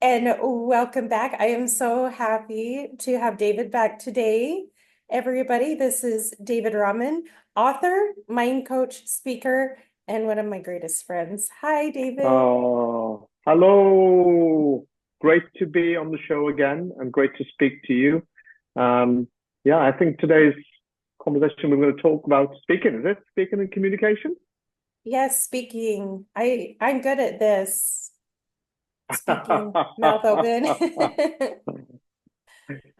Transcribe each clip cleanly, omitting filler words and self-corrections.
and welcome back. I am so happy to have David back today. Everybody, this is David Rahman, author, mind coach, speaker, and one of my greatest friends. Hi, David. Hello. Great to be on the show again and great to speak to you. Um, yeah, I think today's conversation we're going to talk about speaking, is it? Speaking and communication? Yes, speaking. I'm good at this. Speaking, mouth open.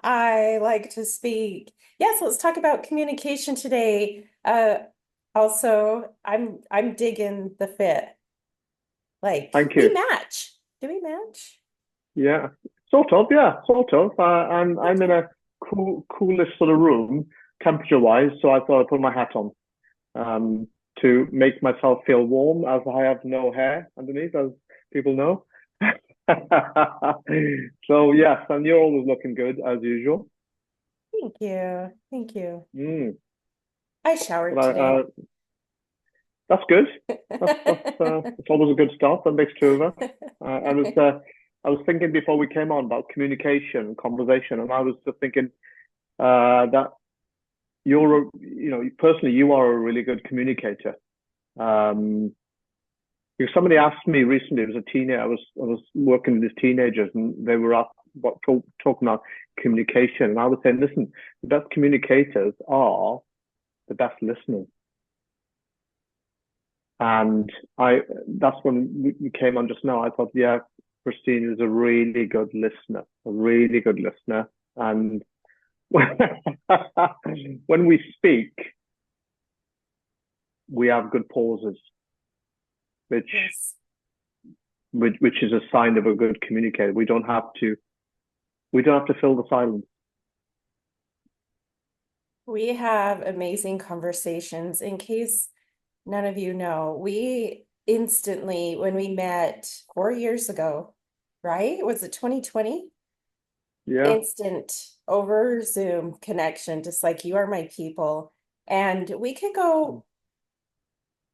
I like to speak. Yes, let's talk about communication today. Also, I'm digging the fit. Like Thank we you. match. Do we match? Yeah, sort of. Yeah, sort of. I'm in Okay. a coolish sort of room, temperature-wise, so I thought I'd put my hat on to make myself feel warm, as I have no hair underneath, as people know. So yes, and you're always looking good as usual. Thank you. Thank you. Mm. I But showered today. that's good. It's always a good start. That makes two of us. I was thinking before we came on about communication and conversation, and I was just thinking that personally, you are a really good communicator. Um, because somebody asked me recently, it was a teenager. I was working with these teenagers, and they were talking about communication, and I was saying, listen, the best communicators are the best listeners. And that's when we came on just now. I thought, yeah, Christine is a really good listener, a really good listener. And when we speak, we have good pauses, which Yes. which is a sign of a good communicator. We don't have to fill the silence. We have amazing conversations. In case none of you know, we instantly, when we met 4 years ago, right? Was it 2020? Yeah. Instant over Zoom connection, just like you are my people. And we could go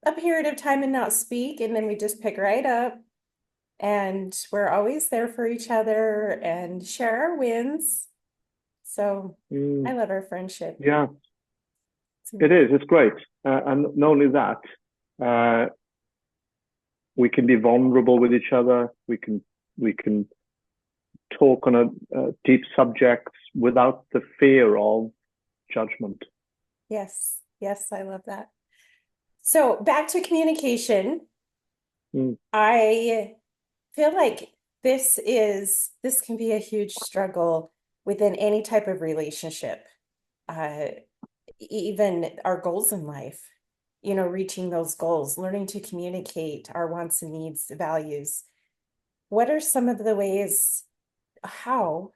a period of time and not speak, and then we just pick right up. And we're always there for each other and share our wins. So I Mm, love our friendship. yeah, It's it is. amazing. It's great. And not only that, uh, we can be vulnerable with each other. We can talk on a deep subjects without the fear of judgment. Yes, yes, I love that. So back to communication. Mm, I feel like this can be a huge struggle within any type of relationship. Uh, Even our goals in life, reaching those goals, learning to communicate our wants and needs, values. What are some of the ways, how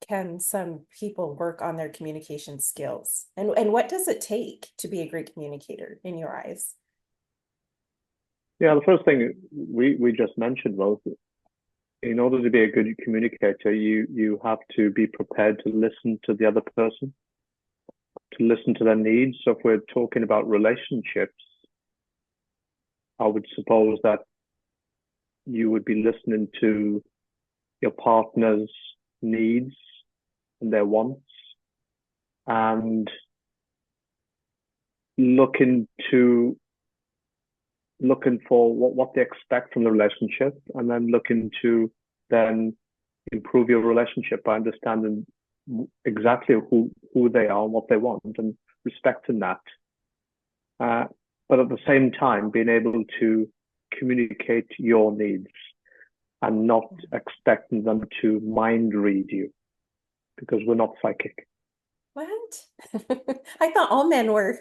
can some people work on their communication skills? And what does it take to be a great communicator in your eyes? yeah, the first thing we just mentioned was in order to be a good communicator, you have to be prepared to listen to the other person, to listen to their needs. So if we're talking about relationships, I would suppose that you would be listening to your partner's needs and their wants and looking to looking for what they expect from the relationship and then looking to then improve your relationship by understanding exactly who they are and what they want and respecting that. Uh, but at the same time, being able to communicate your needs and not expecting them to mind read you because we're not psychic. What? I thought all men were.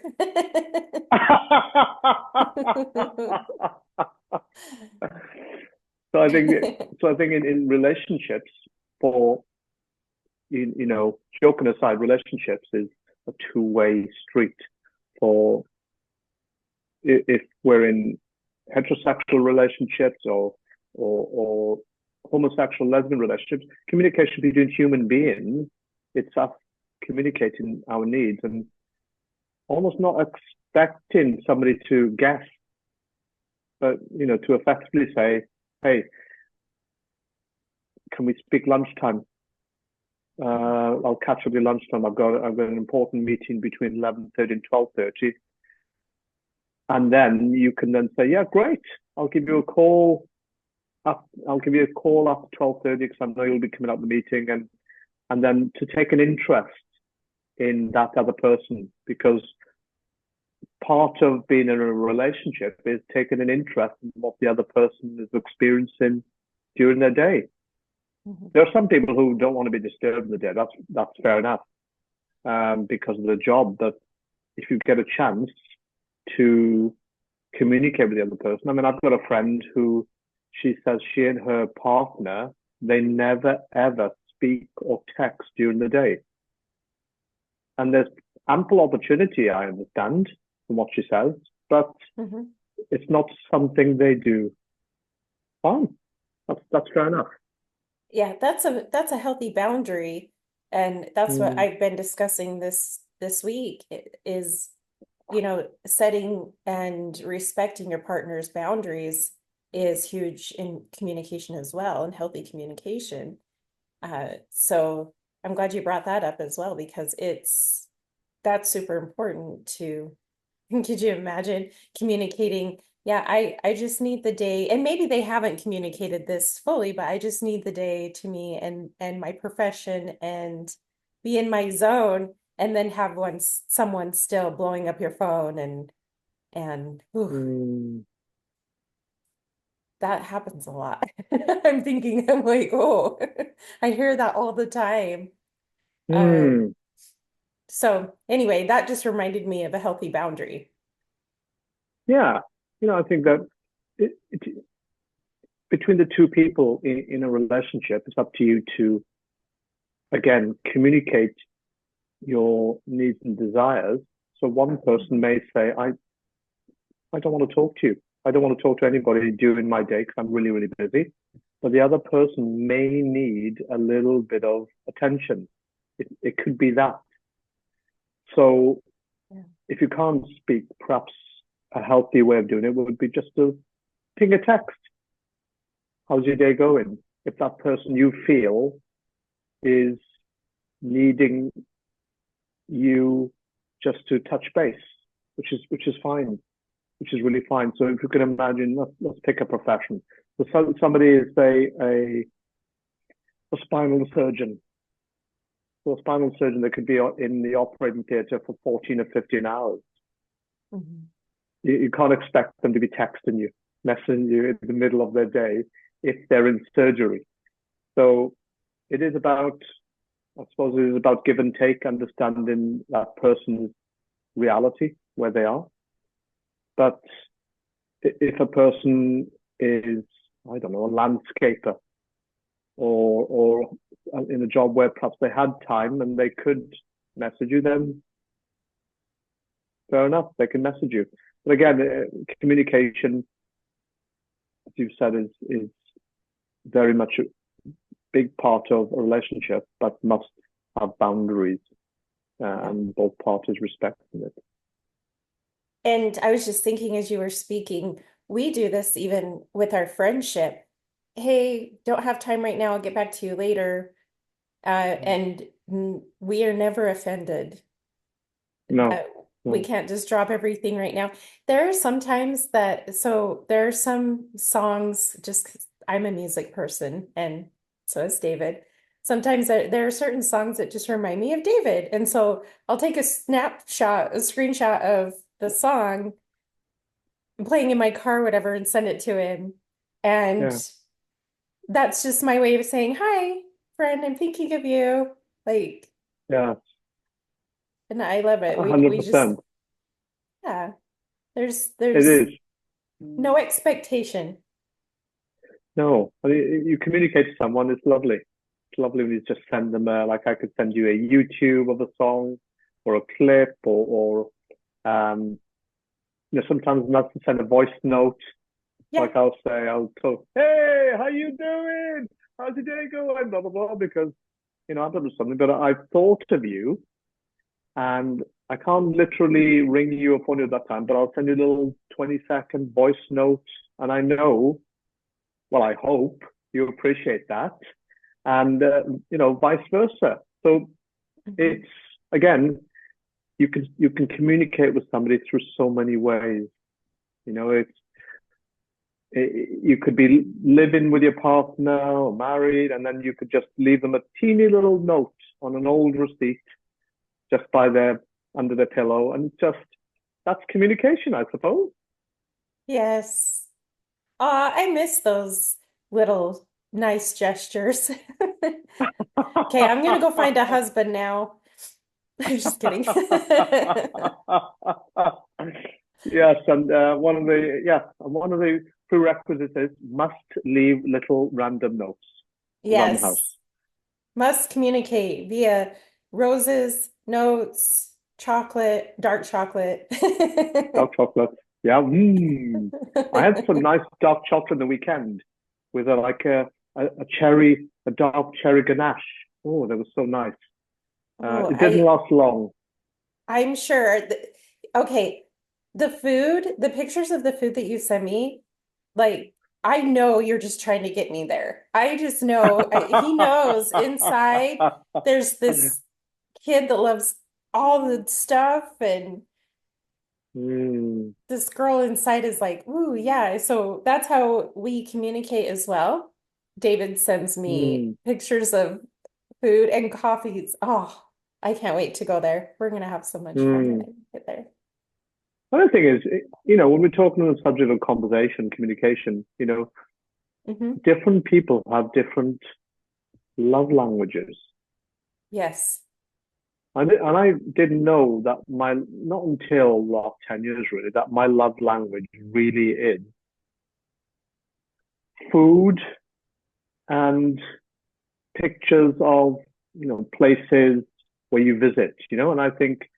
so I think so I think in relationships for joking aside, relationships is a two-way street for if we're in heterosexual relationships or homosexual lesbian relationships, communication between human beings, it's us communicating our needs and almost not expecting somebody to guess, but to effectively say, hey, can we speak lunchtime? I'll catch up with lunchtime. I've got an important meeting between 11:30 and 12:30. And then you can then say, yeah, great. I'll give you a call. I'll give you a call after 12:30 because I know you'll be coming out of the meeting, and then to take an interest in that other person, because part of being in a relationship is taking an interest in what the other person is experiencing during their day. Mhm. There are some people who don't want to be disturbed in the day. That's fair enough, because of the job. But if you get a chance to communicate with the other person, I mean, I've got a friend who she says she and her partner, they never ever speak or text during the day. And there's ample opportunity, I understand, from what she says, but Mhm. it's not something they do. Fine. That's fair enough. Yeah, that's a healthy boundary. And that's what Mm, I've been discussing this week is, setting and respecting your partner's boundaries is huge in communication as well, and healthy communication. So I'm glad you brought that up as well, because that's super important to, could you imagine communicating? Yeah, I just need the day, and maybe they haven't communicated this fully, but I just need the day to me and my profession and be in my zone, and then have someone still blowing up your phone and ooh, mm, that happens a lot. I'm like, oh, I hear that all the time. Uh, mm. so anyway, that just reminded me of a healthy boundary. Yeah. I think that between the two people in a relationship, it's up to you to, again, communicate your needs and desires. So one person may say, I don't want to talk to you. I don't want to talk to anybody during my day because I'm really, really busy. But the other person may need a little bit of attention. It could be that. So Yeah. if you can't speak, perhaps a healthy way of doing it would be just to ping a text. How's your day going? If that person you feel is needing you just to touch base, which is fine, which is really fine. So if you can imagine, let's pick a profession. So somebody is a spinal surgeon. So a spinal surgeon that could be in the operating theatre for 14 or 15 hours. Mhm. You can't expect them to be texting you, messaging you in the middle of their day if they're in surgery. So it is about, I suppose it is about give and take, understanding that person's reality, where they are. But if a person is, I don't know, a landscaper or in a job where perhaps they had time and they could message you, then fair enough, they can message you. But again, communication, as you've said, is very much a big part of a relationship, but must have boundaries, Yeah. and both parties respecting it. And I was just thinking as you were speaking, we do this even with our friendship. Hey, don't have time right now. I'll get back to you later. And we are never offended. No, Uh, we no, can't just drop everything right now. There are sometimes so there are some songs, just 'cause I'm a music person, and so is David. Sometimes there are certain songs that just remind me of David. And so I'll take a snapshot, a screenshot of the song playing in my car, whatever, and send it to him. And yeah, that's just my way of saying, hi, friend, I'm thinking of you. Like, yeah, and I love it. We just, 100%. yeah, It there's is. no expectation. No, I mean, you communicate to someone, it's lovely. It's lovely when you just send them like I could send you a YouTube of a song or a clip or sometimes not to send a voice note. Yeah. Like I'll talk, hey, how you doing? How's your day going? Blah, blah, blah, because, I've done something, but I've thought of you and I can't literally ring you or phone you at that time, but I'll send you a little 20-second voice note. And I know, well, I hope you appreciate that. and vice versa. So Mhm. it's again, you can communicate with somebody through so many ways. You could be living with your partner or married, and then you could just leave them a teeny little note on an old receipt just by their under their pillow, and just that's communication, I suppose. Yes. I miss those little nice gestures. Okay, I'm gonna go find a husband now. I'm just kidding. Yes, and one of the prerequisites is must leave little random notes around the house. Yes, must communicate via roses, notes, chocolate, dark chocolate. Dark chocolate. Yeah. I had some nice dark chocolate on the weekend with a dark cherry ganache. Oh, that was so nice. Oh, It didn't last long. I'm sure okay, the pictures of the food that you sent me, like I know you're just trying to get me there. I just know he knows inside there's this kid that loves all the stuff and Mm, this girl inside is like, ooh, yeah. So that's how we communicate as well. David sends me mm, pictures of food and coffees. Oh, I can't wait to go there. We're gonna have so much fun when mm. I get there. Another thing is, when we're talking on the subject of conversation, communication, Hmm. different people have different love languages. Yes. And I didn't know that not until the last 10 years really, that my love language really is food and pictures of, places where you visit, and I think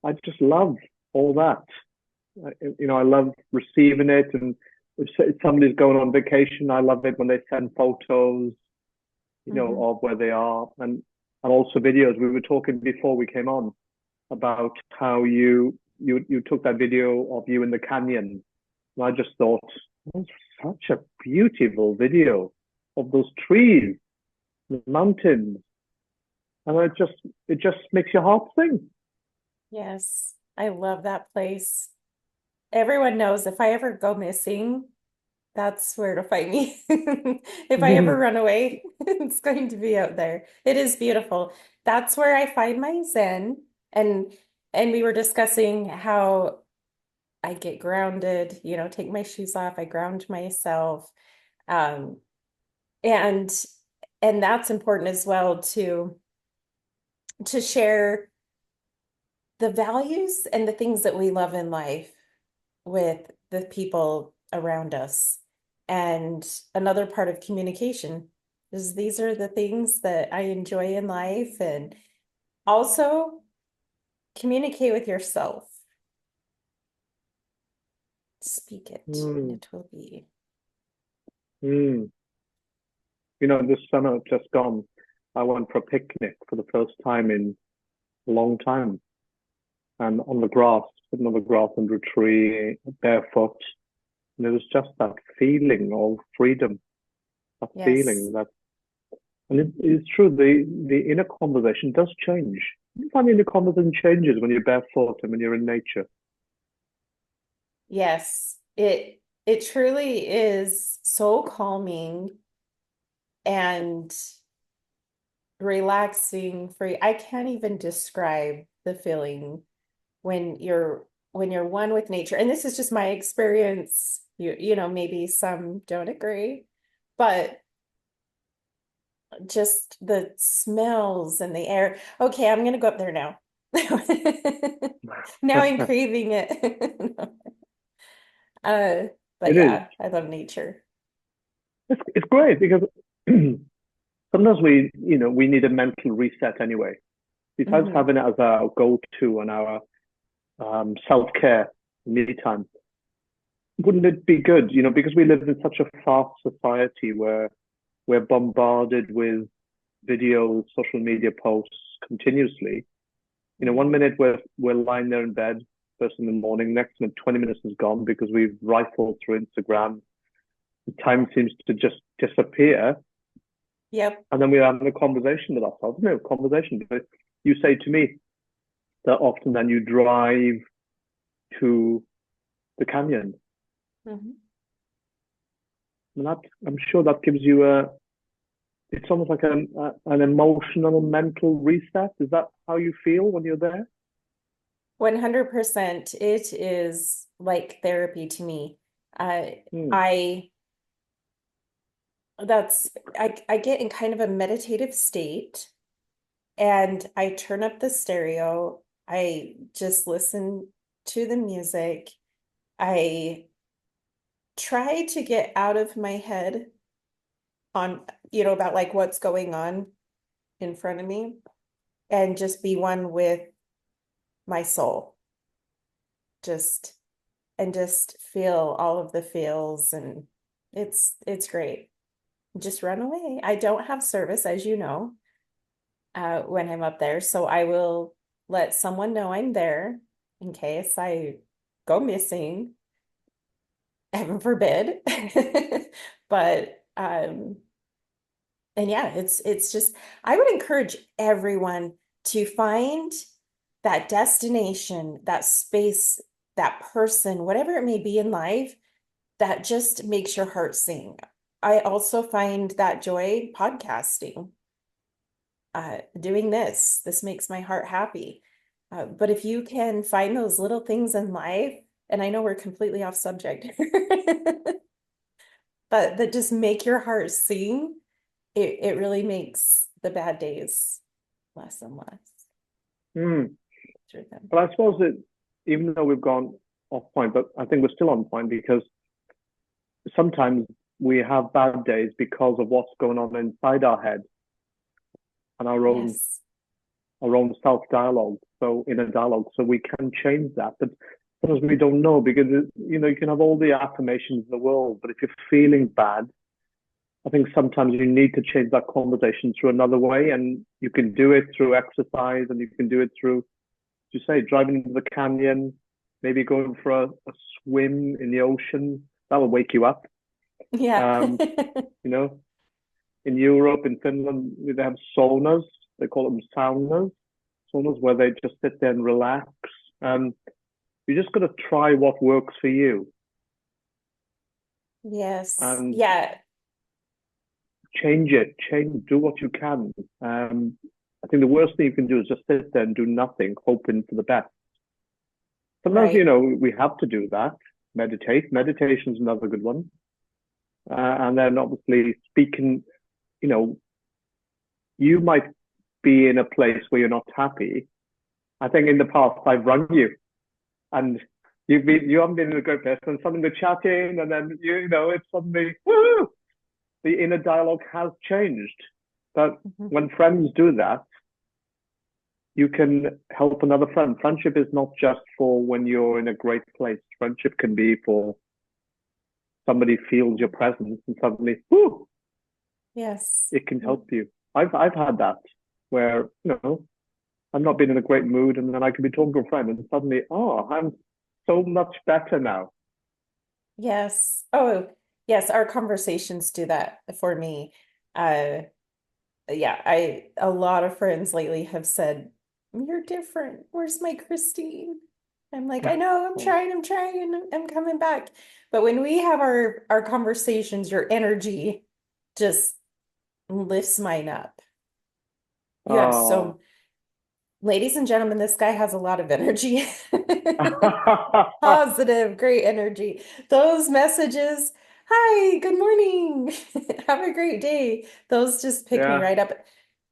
I just love all that. I love receiving it. And if somebody's going on vacation, I love it when they send photos, Hmm. of where they are, and also videos. We were talking before we came on about how you took that video of you in the canyon. And I just thought, that's such a beautiful video of those trees, the mountains, and it just makes your heart sing. Yes. I love that place. Everyone knows if I ever go missing, that's where to find me. If I ever run away, it's going to be out there. It is beautiful. That's where I find my zen. And and we were discussing how I get grounded, take my shoes off, I ground myself. Um, and and that's important as well to share the values and the things that we love in life with the people around us. And another part of communication is these are the things that I enjoy in life. And also communicate with yourself. Speak it, and Mm, it will be. mm. This summer just gone, I went for a picnic for the first time in a long time, and on the grass, sitting on the grass under a tree, barefoot, and it was just that feeling of freedom, that Yes. feeling that, and it's true, the inner conversation does change. You find the inner conversation changes when you're barefoot and when you're in nature. Yes. It truly is so calming and relaxing for you. I can't even describe the feeling when you're one with nature. And this is just my experience. Maybe some don't agree, but just the smells and the air. Okay, I'm gonna go up there now. Now I'm craving it. Uh, but It is. yeah, I love nature. It's great because sometimes we need a mental reset anyway. Besides Hmm. having it as our go-to and our self-care me time, wouldn't it be good, because we live in such a fast society where we're bombarded with videos, social media posts continuously. One Hmm. minute we're lying there in bed first in the morning, next minute 20 minutes is gone because we've rifled through Instagram. The time seems to just disappear. Yep. And then we're having a conversation with ourselves. No conversation. But you say to me that often then you drive to the canyon. Mhm. And that, I'm sure that gives you it's almost like an emotional, mental reset. Is that how you feel when you're there? 100%. It is like therapy to me. Hmm. I that's I get in kind of a meditative state and I turn up the stereo. I just listen to the music. I try to get out of my head on, about like what's going on in front of me and just be one with my soul. Just and just feel all of the feels, and it's great. Just run away. I don't have service, as you know, when I'm up there, so I will let someone know I'm there in case I go missing, heaven forbid. But and yeah, it's just I would encourage everyone to find that destination, that space, that person, whatever it may be in life that just makes your heart sing. I also find that joy podcasting, doing this makes my heart happy. But if you can find those little things in life, and I know we're completely off subject, but that just make your heart sing, it really makes the bad days less and less Hmm. through them. But I suppose that even though we've gone off point, but I think we're still on point because sometimes we have bad days because of what's going on inside our head and Yes. our own self dialogue. So in a dialogue, so we can change that. But sometimes we don't know because you can have all the affirmations in the world, but if you're feeling bad, I think sometimes you need to change that conversation through another way, and you can do it through exercise, and you can do it through, as you say, driving into the canyon, maybe going for a swim in the ocean. That will wake you up. Yeah. Um, you know, in Europe, in Finland, they have saunas. They call them saunas where they just sit there and relax. Um, you just got to try what works for you Yes. and Yeah. change it. Do what you can. I think the worst thing you can do is just sit there and do nothing, hoping for the best. Sometimes, Right. we have to do that. Meditate. Meditation is another good one. And then obviously speaking, you know, you might be in a place where you're not happy. I think in the past I've run you and you haven't been in a great place and suddenly we're chatting and then it's suddenly woo, the inner dialogue has changed. But Mhm. when friends do that, you can help another friend. Friendship is not just for when you're in a great place. Friendship can be for somebody feels your presence and suddenly, whoo, Yes. it can help you. I've had that where, I've not been in a great mood and then I can be talking to a friend and suddenly, oh, I'm so much better now. Yes. Oh, yes, our conversations do that for me. Uh yeah, a lot of friends lately have said, "You're different. Where's my Christine?" I'm like, "I know, I'm trying, I'm coming back." But when we have our conversations, your energy just lifts mine up. You have Oh. so, ladies and gentlemen, this guy has a lot of energy. Oh. Positive, great energy. Those messages, hi, good morning. Have a great day. Those just pick me Yeah. right up.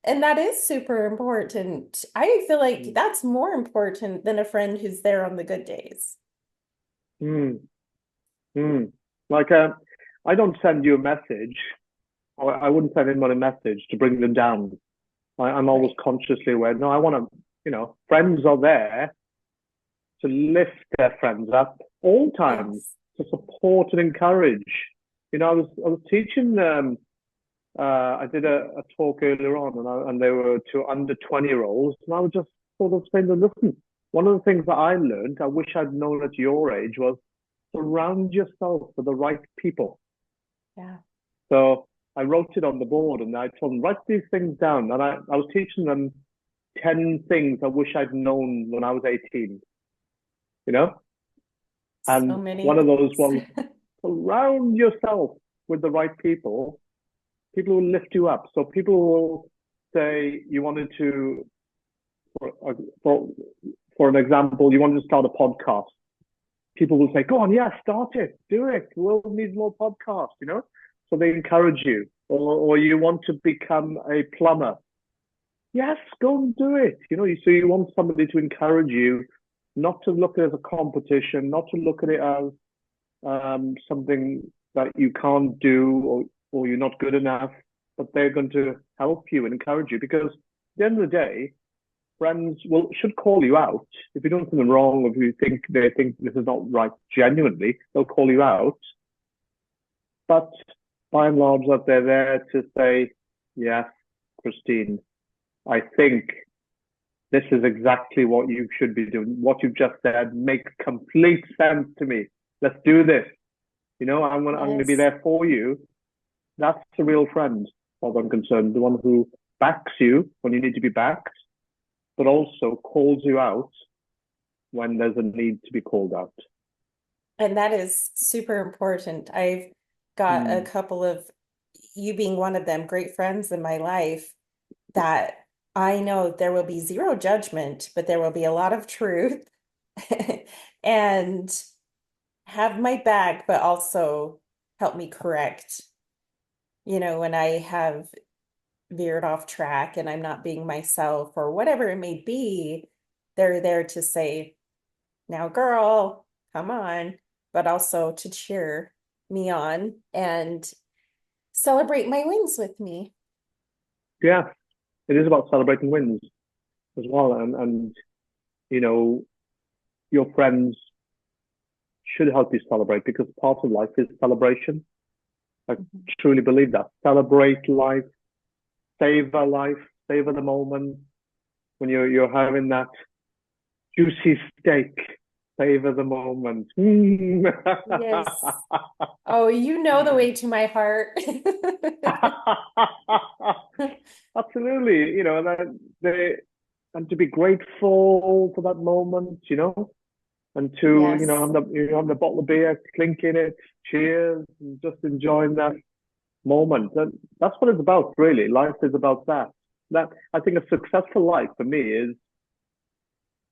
And that is super important. I feel like that's more important than a friend who's there on the good days. Mm, mm. Like, I don't send you a message, or I wouldn't send anyone a message to bring them down. I'm always Right. consciously aware. No, I want to, friends are there to lift their friends up all times, Yes. to support and encourage. I was teaching. I did a talk earlier on, and they were to under 20-year-olds, and I was just sort of saying to them, listen, one of the things that I learned, I wish I'd known at your age, was surround yourself with the right people. Yeah. So I wrote it on the board and I told them, write these things down. And I was teaching them 10 things I wish I'd known when I was 18, you know? So And many one of those things. was surround yourself with the right people who lift you up. So people will say you wanted to, for, for, for an example, you wanted to start a podcast. People will say, go on, yeah, start it, do it. The world needs more podcasts, you know? So they encourage you. Or you want to become a plumber. Yes, go and do it. You know, so you want somebody to encourage you, not to look at it as a competition, not to look at it as something that you can't do or you're not good enough, but they're going to help you and encourage you because at the end of the day, friends will should call you out if you're doing something wrong, or if you think they think this is not right genuinely, they'll call you out. But by and large, that they're there to say, yes, Christine, I think this is exactly what you should be doing. What you've just said makes complete sense to me. Let's do this. You know, I'm gonna be Yes. there for you. That's a real friend, as far as I'm concerned. The one who backs you when you need to be backed, but also calls you out when there's a need to be called out. And that is super important. I've got a Mm, couple of, you being one of them, great friends in my life that I know there will be zero judgment, but there will be a lot of truth and have my back, but also help me correct, when I have veered off track and I'm not being myself or whatever it may be. They're there to say, now, girl, come on, but also to cheer me on and celebrate my wins with me. yeah, it is about celebrating wins as well, and you know your friends should help you celebrate because part of life is celebration. I Mhm. truly believe that. Celebrate life, savor the moment when you're having that juicy steak. Savor the moment. Yes. Oh, you know the way to my heart. Absolutely, you know, and then and to be grateful for that moment, you know, and to Yes. have the bottle of beer, clinking it, cheers, and just enjoying that moment. And that's what it's about, really. Life is about that. That I think a successful life for me is,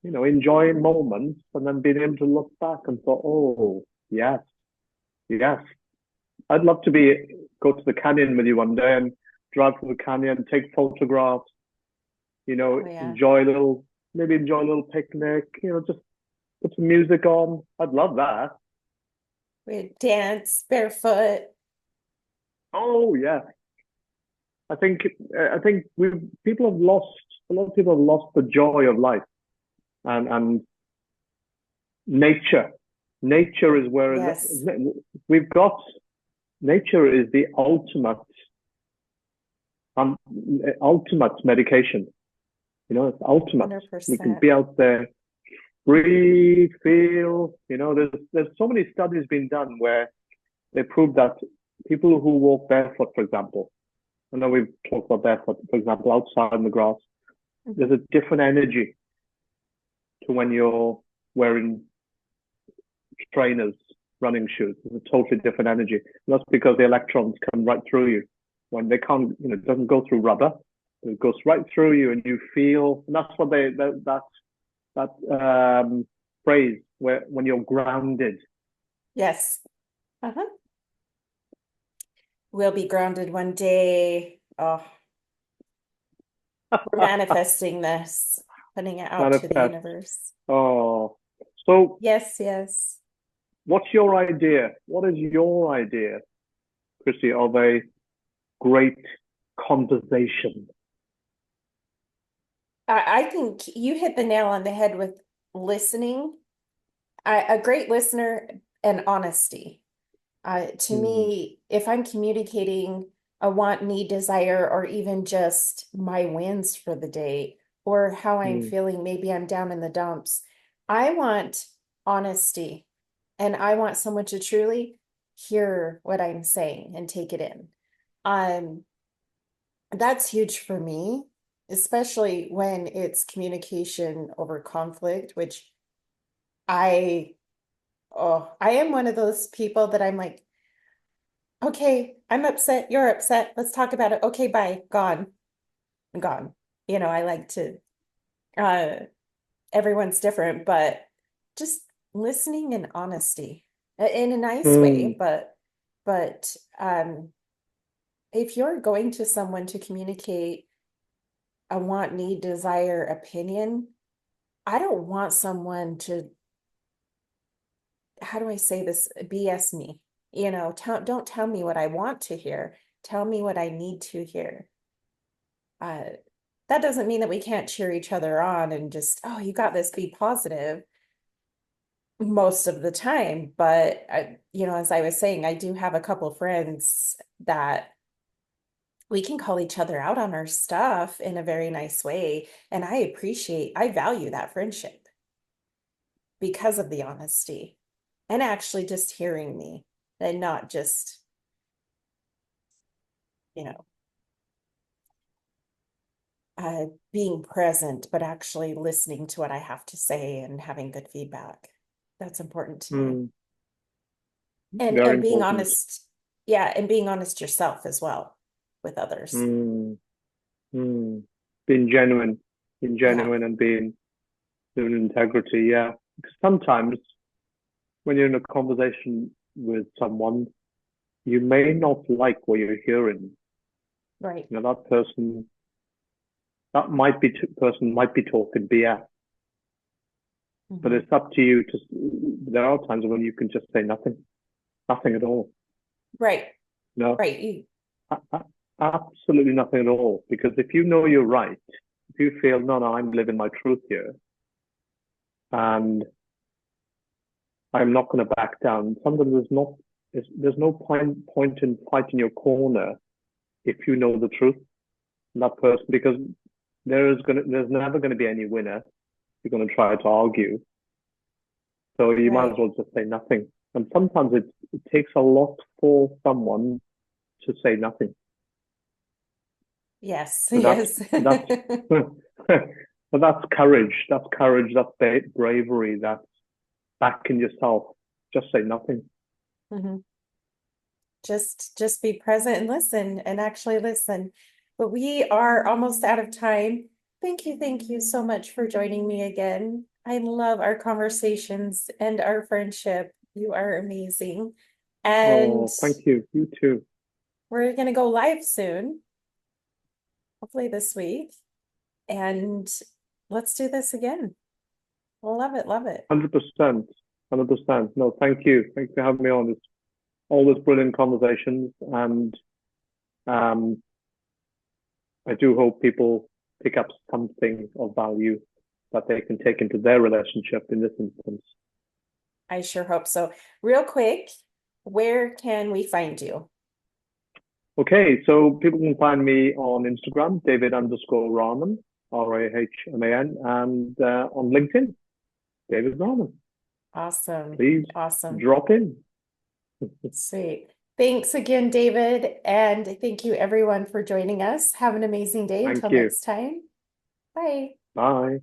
enjoying moments and then being able to look back and thought, oh, yes, yes. I'd love to go to the canyon with you one day and drive through the canyon, take photographs, Oh, yeah. maybe enjoy a little picnic, just put some music on. I'd love that. We dance barefoot. Oh, yeah. I think I think we people have lost a lot of people have lost the joy of life and nature. Nature is where Yes. we've got nature is the um, ultimate medication. It's ultimate. We can 100%. be out there, breathe, feel. There's so many studies being done where they prove that people who walk barefoot, for example, I know we've talked about barefoot, for example, outside in the grass, there's Mhm. a different energy to when you're wearing trainers, running shoes. There's a totally different energy. And that's because the electrons come right through you. When they can't, it doesn't go through rubber. It goes right through you, and you feel. And that's what that phrase where when you're grounded. Yes. Uh-huh. We'll be grounded one day. Oh, we're manifesting this, putting it out to the Manifest. universe. Oh, so Yes, yes. what's your idea? What is your idea, Chrissy, of a great conversation? I think you hit the nail on the head with listening. A great listener and honesty. To Mm, me, if I'm communicating a want, need, desire, or even just my wins for the day or how I'm mm, feeling, maybe I'm down in the dumps, I want honesty and I want someone to truly hear what I'm saying and take it in. Um, that's huge for me, especially when it's communication over conflict, which I, oh, I am one of those people that I'm like, okay, I'm upset, you're upset, let's talk about it. Okay, bye, gone, I'm gone. I like to, uh, everyone's different, but just listening and honesty in a nice way, Mm, but if you're going to someone to communicate a want, need, desire, opinion, I don't want someone to, how do I say this, BS me. Don't tell me what I want to hear. Tell me what I need to hear. Uh, that doesn't mean that we can't cheer each other on and just, oh, you got this, be positive most of the time. But as I was saying, I do have a couple friends that we can call each other out on our stuff in a very nice way. And I value that friendship because of the honesty and actually just hearing me and not just, you know, being present, but actually listening to what I have to say and having good feedback. That's important to me. mm, And very being important. honest, yeah, and being honest yourself as well with others. Mm, mm. Being genuine, being Yeah, genuine and being with integrity. Yeah. Because sometimes when you're in a conversation with someone, you may not like what you're hearing. right. That person, person might be talking BS, but Hmm. it's up to you to. There are times when you can just say nothing, nothing at all. Right, No, right. You, absolutely nothing at all. Because if you know you're right, if you feel no, no, I'm living my truth here, and I'm not going to back down. Sometimes there's no point in fighting your corner if you know the truth, that person, because there's never going to be any winner. You're going to try to argue, so you might as right. well just say nothing. And sometimes it takes a lot for someone to say nothing. Yes, But yes. that's but that's courage. That's courage. That's bravery. That's backing yourself. Just say nothing. Mhm. Just be present and listen and actually listen. But we are almost out of time. Thank you so much for joining me again. I love our conversations and our friendship. You are amazing. And Oh, thank you. You too. we're going to go live soon, hopefully this week. And let's do this again. Love it, love it. 100%. 100%. No, thank you. Thanks for having me on. It's always brilliant conversations, and um, I do hope people pick up something of value that they can take into their relationship in this instance. I sure hope so. Real quick, where can we find you? Okay, so people can find me on Instagram, David underscore Rahman, Rahman, and on LinkedIn, David Rahman. Awesome. Please Awesome. drop in. Sweet. Thanks again, David. And thank you everyone for joining us. Have an amazing day. Thank Until you. next time. Bye. Bye.